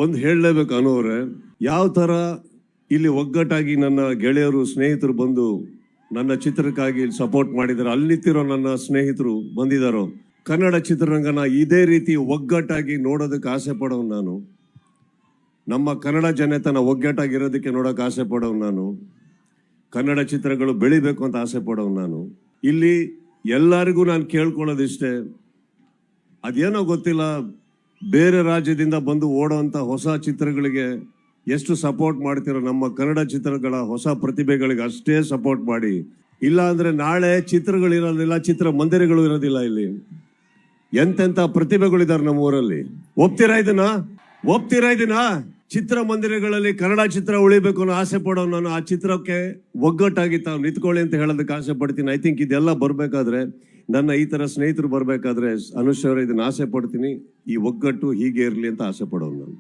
ಒಂದು ಹೇಳಲೇಬೇಕು ಅನ್ನೋರೆ, ಯಾವ ಥರ ಇಲ್ಲಿ ಒಗ್ಗಟ್ಟಾಗಿ ನನ್ನ ಗೆಳೆಯರು ಸ್ನೇಹಿತರು ಬಂದು ನನ್ನ ಚಿತ್ರಕ್ಕಾಗಿ ಸಪೋರ್ಟ್ ಮಾಡಿದ್ದಾರೆ, ಅಲ್ಲಿ ನಿಂತಿರೋ ನನ್ನ ಸ್ನೇಹಿತರು ಬಂದಿದ್ದಾರೋ, ಕನ್ನಡ ಚಿತ್ರರಂಗನ ಇದೇ ರೀತಿ ಒಗ್ಗಟ್ಟಾಗಿ ನೋಡೋದಕ್ಕೆ ಆಸೆ ಪಡೋನು ನಾನು. ನಮ್ಮ ಕನ್ನಡ ಜನತನ ಒಗ್ಗಟ್ಟಾಗಿರೋದಕ್ಕೆ ನೋಡೋಕೆ ಆಸೆ ಪಡೋನು ನಾನು. ಕನ್ನಡ ಚಿತ್ರಗಳು ಬೆಳಿಬೇಕು ಅಂತ ಆಸೆ ಪಡೋನು ನಾನು. ಇಲ್ಲಿ ಎಲ್ಲರಿಗೂ ನಾನು ಕೇಳ್ಕೊಳ್ಳೋದಿಷ್ಟೇ, ಅದೇನೋ ಗೊತ್ತಿಲ್ಲ, ಬೇರೆ ರಾಜ್ಯದಿಂದ ಬಂದು ಓಡೋವಂಥ ಹೊಸ ಚಿತ್ರಗಳಿಗೆ ಎಷ್ಟು ಸಪೋರ್ಟ್ ಮಾಡ್ತಿರೋ ನಮ್ಮ ಕನ್ನಡ ಚಿತ್ರಗಳ ಹೊಸ ಪ್ರತಿಭೆಗಳಿಗೆ ಅಷ್ಟೇ ಸಪೋರ್ಟ್ ಮಾಡಿ. ಇಲ್ಲ ಅಂದರೆ ನಾಳೆ ಚಿತ್ರಗಳಿರೋದಿಲ್ಲ, ಚಿತ್ರ ಮಂದಿರಗಳು ಇರೋದಿಲ್ಲ. ಇಲ್ಲಿ ಎಂತೆಂಥ ಪ್ರತಿಭೆಗಳಿದ್ದಾರೆ ನಮ್ಮ ಊರಲ್ಲಿ. ಒಪ್ತೀರಾ ಇದನ್ನ? ಚಿತ್ರಮಂದಿರಗಳಲ್ಲಿ ಕನ್ನಡ ಚಿತ್ರ ಉಳಿಬೇಕು ಅನ್ನೋ ಆಸೆ ಪಡೋ ನಾನು. ಆ ಚಿತ್ರಕ್ಕೆ ಒಗ್ಗಟ್ಟಾಗಿ ತಾವು ನಿಂತ್ಕೊಳ್ಳಿ ಅಂತ ಹೇಳೋದಕ್ಕೆ ಆಸೆ ಪಡ್ತೀನಿ. ಐ ಥಿಂಕ್ ಇದೆಲ್ಲ ಬರಬೇಕಾದ್ರೆ, ನನ್ನ ಈ ಥರ ಸ್ನೇಹಿತರು ಬರಬೇಕಾದ್ರೆ ಅನುಶ್ವರ ಇದನ್ನ ಆಸೆ ಪಡ್ತೀನಿ. ಈ ಒಗ್ಗಟ್ಟು ಹೀಗೆ ಇರಲಿ ಅಂತ ಆಸೆ ಪಡೋನು ನಾನು.